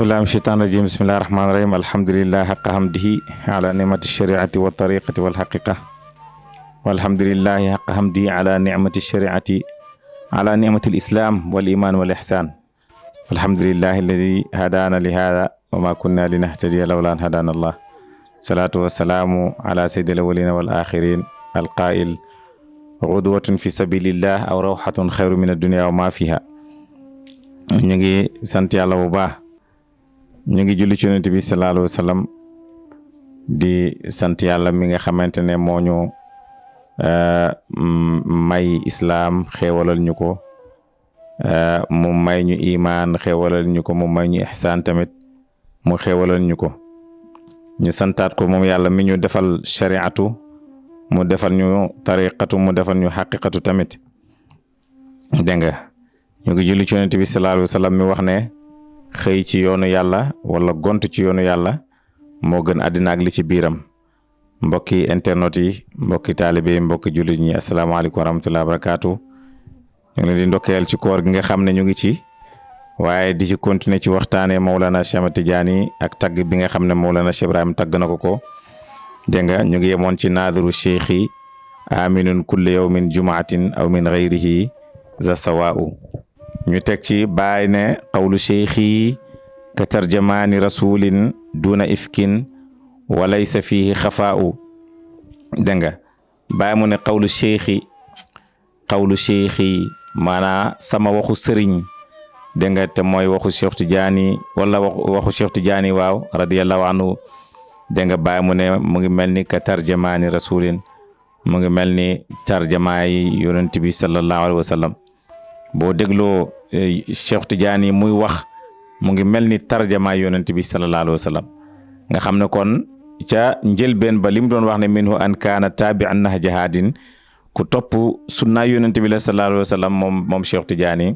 بالله من الشيطان الرجيم بسم الله الرحمن الرحيم الحمد لله حق حمده على نعمة الشريعة والطريقة والحقيقة والحمد لله حق حمده على نعمة الشريعة على نعمة الإسلام والإيمان والإحسان الحمد لله الذي هدانا لهذا وما كنا لنهتدي لولا أن هدانا الله صلاة والسلام على سيد الأولين والآخرين القائل غدوة في سبيل الله أو روحة خير من الدنيا وما فيها. ñu ngi sant yàlla bu baax ñu ngi julli ci Yonent bi sallallahu alayhi wa sallam di sant yàlla mi nga xamante ne moo ñu may islaam xéewalal ñu ko mu may ñu imaan xéewalal ñu ko mu may ñu ihsaan tamit mu xéewalal ñu ko ñu santaat ko moom yàlla mi ñu defal shari'atu mu defal ñu tariqatu mu defal ñu haqiqatu tamit dégg nga ñu ngi julli ci Yonent bi sallallahu alayhi wa sallam mi wax ne xëy ci yoonu yàlla wala gont ci yoonu yàlla moo gën àddina ak li ci biiram mbokki internet yi mbokki taalibe yi mbokki jullit ñi asalaamaaleykum wa rahmatullahi wa barakaatu ñu ngi leen di ndokkeel ci koor gi nga xam ne ñu ngi ci waaye di ci continuer ci waxtaanee Mawlana Cheikh Ahmad Tidiane ak tagg bi nga xam ne Mawlana Cheikh Ibrahim tagg na ko dégg nga ñu ngi yemoon ci naadiru cheikhi aminun kulli yawmin jumaatin aw min ghayrihi za sawaa'u ñu teg ci baay ne qawlu cheikhi ka tarjamaani rasulin duna ifkin wa laysa fihi xafaa'u dégg nga baay mu ne qawlu cheikhi maanaa sama waxu sëriñ dégg nga te mooy waxu Cheikh Tidiane wala waxu Cheikh Tidiane waaw radiyallahu anhu dégg nga baay mu ne mu ngi mel ni ka tarjamaani rasulin mu ngi mel ni tarjamaayi yonent bi sallallahu alayhi wa sallam boo dégloo Cheikh Tidiane muy wax mu ngi mel ni tarjamaay yonent bi sallallahu alayhi wa sallam nga xam ne kon ca njëlbeen ba li mu doon wax ne minhu an kaana taabi'an nahja haadin ku topp sunna yonent bi la sallallahu alayhi wa sallam moom Cheikh Tidiane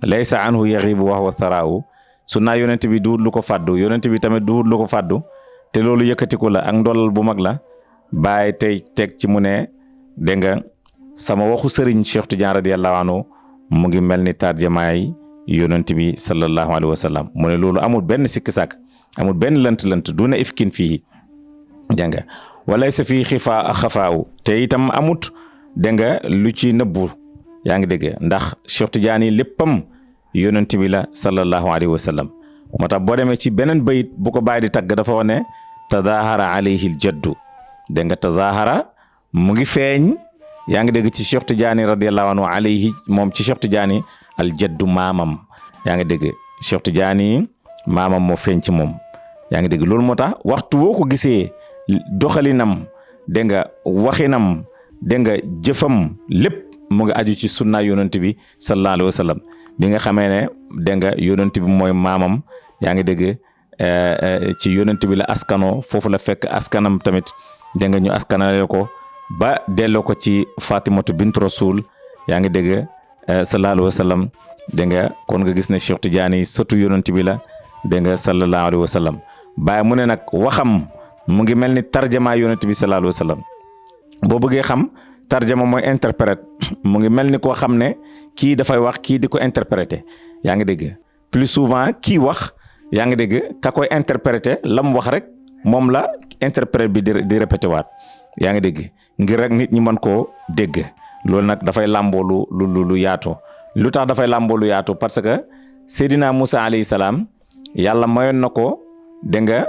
laysa anhu yaxibu wa huwa tharaahu sunna yonent bi duut lu ko fàddu yonent bi tamit duut lu ko fàddu te loolu yëkkatiku la ak ndolal bu mag la bàyyi tey teg ci mu ne dégg nga sama waxu sëriñ Cheikh Tidiane radiyallahu anhu mu ngi mel ni tarjamaay yonent bi sallallahu alayhi wa sallam mu ne loolu amul benn sikk sàkk amul benn lënt duna ifkin fii dégg nga walaysa fii xafaawu te itam amut dégg nga lu ci nëbbu yaa ngi dégg ndax Cheikh Tidiane léppam yonent bi la sallallahu alayhi wa sallam moo tax boo demee ci beneen bayit bu ko bàyyi di tagg dafa wax ne tazahara alayhi aljaddu dégg nga tazahara mu ngi feeñ yaa ngi dégg ci Cheikh Tidiane radiyallahu anhu alayhi moom ci Cheikh Tidiane aljaddu maamam yaa ngi dégg Cheikh Tidiane maamam moo feeñ ci moom yaa ngi dégg loolu moo tax waxtu woo ko gisee doxalinam dégg nga waxinam dégg nga jëfam lépp mu ngi aju ci sunna yonent bi sallallahu alayhi wa sallam bi nga xamee ne dégg nga yonent bi mooy maamam yaa ngi dégg ci yonent bi la askano foofu la fekk askanam tamit dégg nga ñu askanale ko ba delloo ko ci Fatimatu bint Rasul yaa ngi dégg sallallahu alayhi wa sallam dégg nga kon nga gis ne Cheikh Tidiane sëtu yonent bi la dégg nga sallallahu alayhi wa sallam baay mu ne nag waxam mu ngi mel ni tarjama yonent bi sallallahu alayhi wa sallam boo bëggee xam tarjama mooy interprète mu ngi mel ni koo xam ne kii dafay wax kii di ko interpréter yaa ngi dégg plus souvent kii wax yaa ngi dégg ka koy interpréter la mu wax rek moom la interprète bi di répété waat yaa ngi dégg ngir rek nit ñi mën koo dégg loolu nag dafay làmboo lu yaatu lu tax dafay làmboo lu yaatu parce que Seydina Moussa alayhi salaam yàlla mayoon na ko dégg nga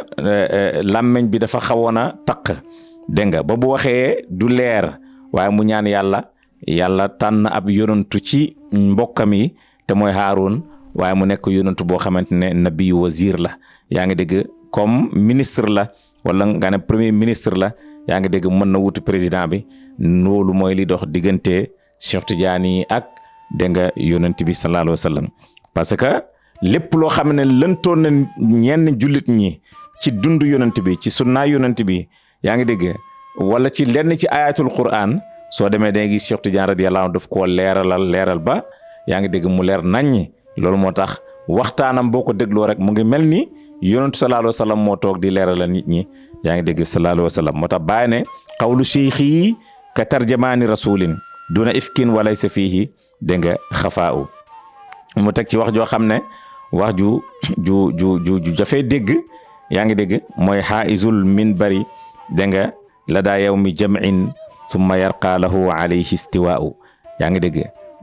làmmeñ bi dafa xawoon a taq dégg nga ba bu waxee du leer waaye mu ñaan yàlla tànn ab yonantu ci mbokkam yi te mooy Haarun waaye mu nekk yonantu boo xamante ne nabi wazir la yaa ngi dégg comme ministre la wala nga ne premier ministre la yaa ngi dégg mën na wutu président bi loolu mooy li dox diggante Cheikh Tidiane ak dégg nga yonent bi sallallahu alayhi wa sallam parce que lépp loo xam ne lëntoon na ñenn jullit ñi ci dundu yonent bi ci sunna yonent bi yaa ngi dégg wala ci lenn ci ayatul Qur'an soo demee da ngay gis Cheikh Tidiane radiyallahu anhu daf koo leeral ba yaa ngi dégg mu leer naññi loolu moo tax waxtaanam boo ko dégloo rek mu ngi mel ni yonentu sallallahu alayhi wa sallam moo toog di leeralal nit ñi yaa ngi dégg sallallahu alayhi wa sallam moo tax bàyyi ne qawlu cheikhi ka tarjamaani rasulin duna ifkin wa laysa fihi dégg nga xafaaw mu teg ci wax joo xam ne wax ju jafee dégg yaa ngi dégg mooy xaaisul minbari dégg nga la daa yawmi jam'in summa yarqa lahu alayhi istiwaa'u yaa ngi dégg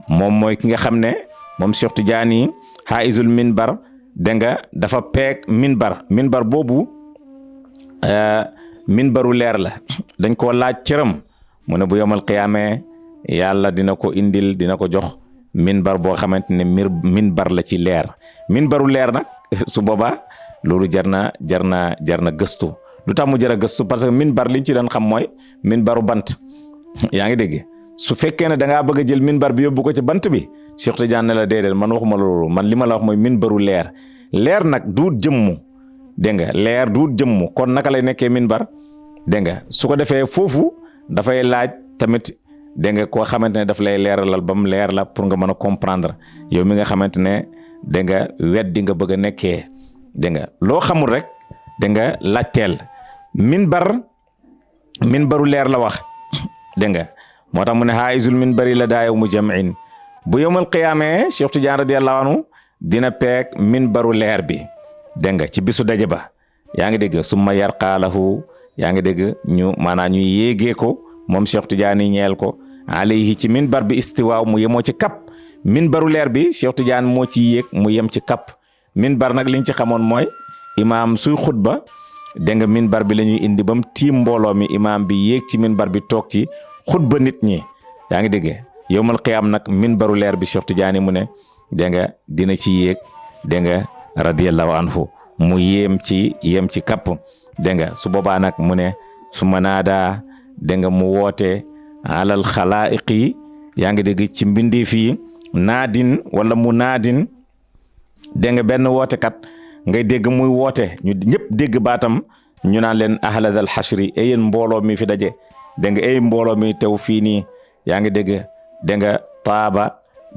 moom mooy ki nga xam ne moom Cheikh Tidiane xaaisul minbar dégg nga dafa peeg minbar boobu minbaru leer la dañ koo laaj cëram mu ne bu yomal qiyaame yàlla dina ko indil dina ko jox minbar boo xamante ne minbar la ci leer minbaru leer nag su boobaa loolu jar na gëstu lu tax mu jar a gëstu parce que minbar liñ ci doon xam mooy minbaru bant yaa ngi dégg su fekkee ne da ngaa bëgg a jël minbar bi yóbbu ko ci bant bi Cheikh Tidiane ne la déedéet man waxuma loolu man li ma la wax mooy minbaru leer nag duut jëmmu dégg nga leer duut jëmmu kon naka lay nekkee minbar dégg nga su ko defee foofu dafay laaj tamit dégg nga koo xamante ne daf lay leeralal ba mu leer la pour nga mën a comprendre yow mi nga xamante ne dégg nga weddi nga bëgg a nekkee dégg nga loo xamul rek dégg nga laajteel minbaru leer la wax dégg nga moo tax mu ne haizul minbari la daa yow mu jam'in bu yowmal qiyaamee Cheikh Tidiane radiyallahu anhu dina peeg minbaru leer bi dégg nga ci bisu daje ba yaa ngi dégg summa yarqaalahu yaa ngi dégg ñu maanaam ñu yéegee ko moom Cheikh Tidiane ñeel ko alayhi ci minbar bi istiwaaw mu yemoo ci kap minbaru leer bi Cheikh Tidiane moo ci yéeg mu yem ci kap minbar nag liñ ci xamoon mooy imaam suy xutba dégg nga minbar bi la ñuy indi ba mu tiim mbooloo mi imaam bi yéeg ci minbar bi toog ci xutba nit ñi yaa ngi dégg yowmal qiyaam nag minbaru leer bi Cheikh Tidiane mu ne dégg nga dina ci yéeg dégg nga radiyallahu anhu mu yem ci kapp dégg nga su boobaa nag mu ne su ma naadaa dégg nga mu woote alal xalaa'iqi yaa ngi dégg ci mbindi fii naadin wala mu naadin dégg nga benn wootekat ngay dégg muy woote ñu ñëpp dégg baatam ñu naan leen ahladal xashri yéen mbooloo mi fi daje dégg nga ay mbooloo mi tew fii nii yaa ngi dégg dégg nga taaba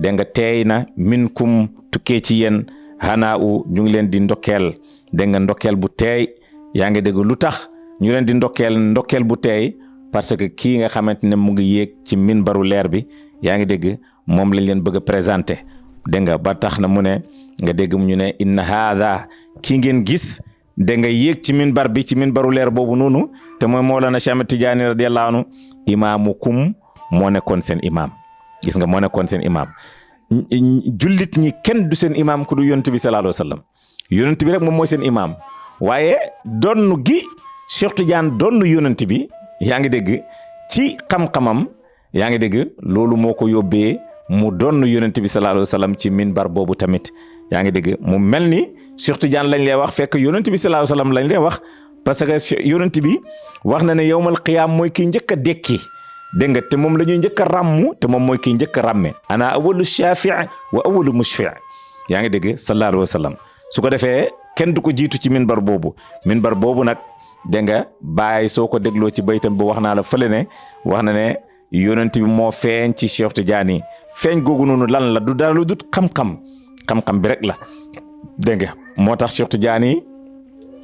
dégg nga teey na minkum tukkee ci yéen xanaa ñu ngi leen di ndokkeel dégg nga ndokkeel bu teey yaa ngi dégg lu tax ñu leen di ndokkeel bu teey parce que kii nga xamante ne mu ngi yéeg ci minbaru leer bi yaa ngi dégg moom lañ leen bëgg a présenté dégg nga ba tax na mu ne nga dégg ñu ne inna haada kii ngeen gis dégg nga yéeg ci minbar bi ci minbaru leer boobu noonu te mooy Mawlana Cheikh Ahmed Tidiane radiyallahu anhu imaamukum moo nekkoon seen imaam gis nga moo nekkoon seen imaam jullit ñi kenn du seen imaam ku du yonent bi sallallahu alayhi wa sallam yonent bi rek moom mooy seen imaam waaye donnu gi Cheikh Tidiane donnu yonent bi yaa ngi dégg ci xam-xamam yaa ngi dégg loolu moo ko yóbbee mu donnu yonent bi sallallahu alayhi wa sallam ci minbar boobu tamit yaa ngi dégg mu mel ni Cheikh Tidiane lañ lay wax fekk yonent bi sallallahu alayhi wa sallam lañ lay wax parce que yonent bi wax na ne yawmal qiyaam mooy kii njëkk a dekki dégg nga te moom la ñuy njëkk a ràmm te moom mooy kii njëkk a ràmme ana awalu shaafi' wa awalu mushfi' yaa ngi dégg sallallahu alayhi wa sallam su ko defee kenn du ko jiitu ci minbar boobu nag dégg nga bàyyi soo ko dégloo ci baytam bu wax naa la fële ne wax na ne yonent bi moo feeñ ci Cheikh Tidiane feeñ googu noonu lan la du dara lu dut xam-xam bi rek la dégg nga moo tax Cheikh Tidiane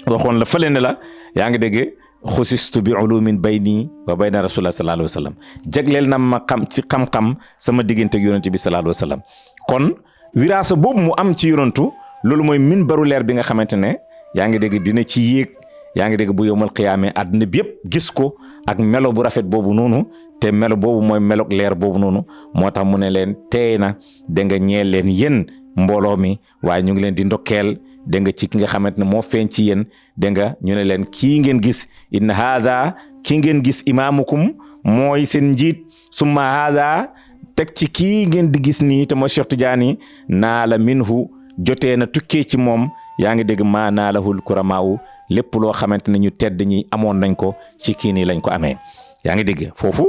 waxoon la fële ne la yaa ngi dégg xusistu bi ulumin bayni wa bayna rasulullah sallallahu alayhi wa sallam jagleel na ma xam ci xam-xam sama diggante ak yonent bi sallallahu alayhi wa sallam kon wiraasa boobu mu am ci yonentu loolu mooy minbaru leer bi nga xamante ne yaa ngi dégg dina ci yéeg yaa ngi dégg bu yowmal qiyaame àdduna bi yëpp gis ko ak melo bu rafet boobu noonu te melo boobu mooy melok leer boobu noonu moo tax mu ne leen teey na dégg nga ñeel leen yéen mbooloo mi waaye ñu ngi leen di ndokkeel dégg nga ci ki nga xamante ne moo feeñ ci yéen dégg nga ñu ne leen kii ngeen gis inna haada kii ngeen gis imaamukum mooy seen njiit summa haada teg ci kii ngeen di gis nii te mooy Cheikh Tidiane naa la minhu jotee na tukkee ci moom yaa ngi dégg maa naa lahul kuramaaw lépp loo xamante ne ñu tedd ñi amoon nañ ko ci kii nii lañ ko amee yaa ngi dégg foofu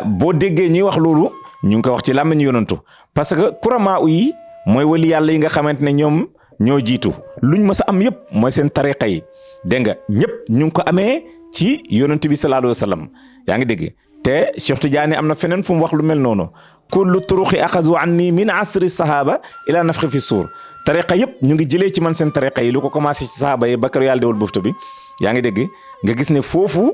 boo déggee ñuy wax loolu ñu ngi ko wax ci làmmiñ yonantu parce que kuramaaw yi mooy wali yàlla yi nga xamante ne ñoom ñoo jiitu luñ mës a am yëpp mooy seen tariqa yi dégg nga ñëpp ñu ngi ko amee ci yonent bi sallallahu alayhi wa sallam yaa ngi dégg te Cheikh Tidiane am na feneen fu mu wax lu mel noonu kullu turuqi axazu anni min asri sahaba ila nafxi fi suur tariqa yëpp ñu ngi jëlee ci man seen tariqa yi lu ko commencé ci sahaba yi bakar yàlla dewul bufta bi yaa ngi dégg nga gis ne foofu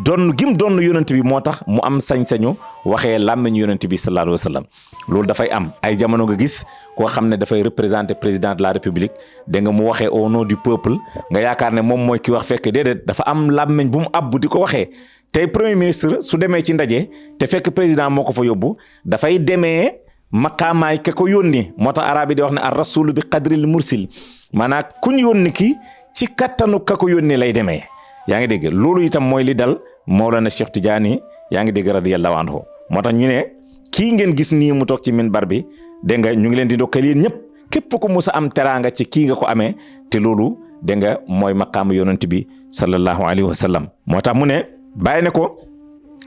donn gim donn yonent bi moo tax mu am sañ-sañu waxee làmmiñ yonent bi sallallahu alayhi wa sallam loolu dafay am ay jamono nga gis koo xam ne dafay représenter président de la république da nga mu waxee au nom du peuple nga yaakaar ne moom mooy ki wax fekk déedéet dafa am làmmiñ bu mu abbu di ko waxee tey premier ministre su demee ci ndaje te fekk président moo ko fa yóbbu dafay demee maqaamaay ka ko yónni moo tax arabe yi di wax ne ar rasulu bi qadril mursil maanaam ku ñu yónni ki ci kattanu ka ko yónni lay demee yaa ngi dégg loolu itam mooy li dal Mawlana Cheikh Tidiane yaa ngi dégg radiyallahu anhu moo tax ñu ne kii ngeen gis nii mu toog ci minbar bi dégg nga ñu ngi leen di ndokkal yéen ñëpp képp ko musa am teraanga ci kii nga ko amee te loolu dégg nga mooy maqaamu yonent bi sallallahu alayhi wa sallam moo tax mu ne bàyyi ne ko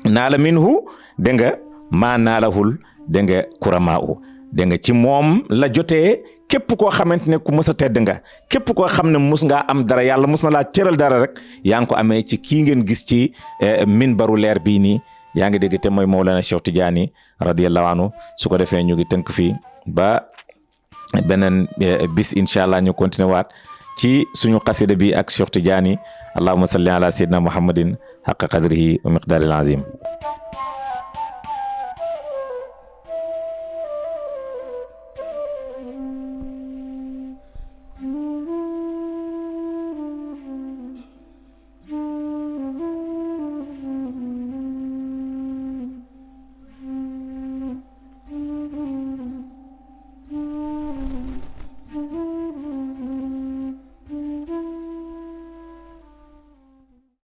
naala minhu dégg nga maa naalahul dégg nga kuramaa u dégg nga ci moom la jotee képp koo xamante ne ku mës a tedd nga képp koo xam ne mus ngaa am dara yàlla mus na laa cëral dara rek yaa ngi ko amee ci kii ngeen gis ci minbaru leer bii nii yaa ngi dégg te mooy Mawlana Cheikh Tidiane radiyallahu anhu su ko defee ñu ngi tënk fii ba beneen bis incha allah ñu continuer waat ci suñu xasida bi ak Cheikh Tidiane allahumma salli ala sayyidina muhammadin haqqa qadrihi wa miqdaril azim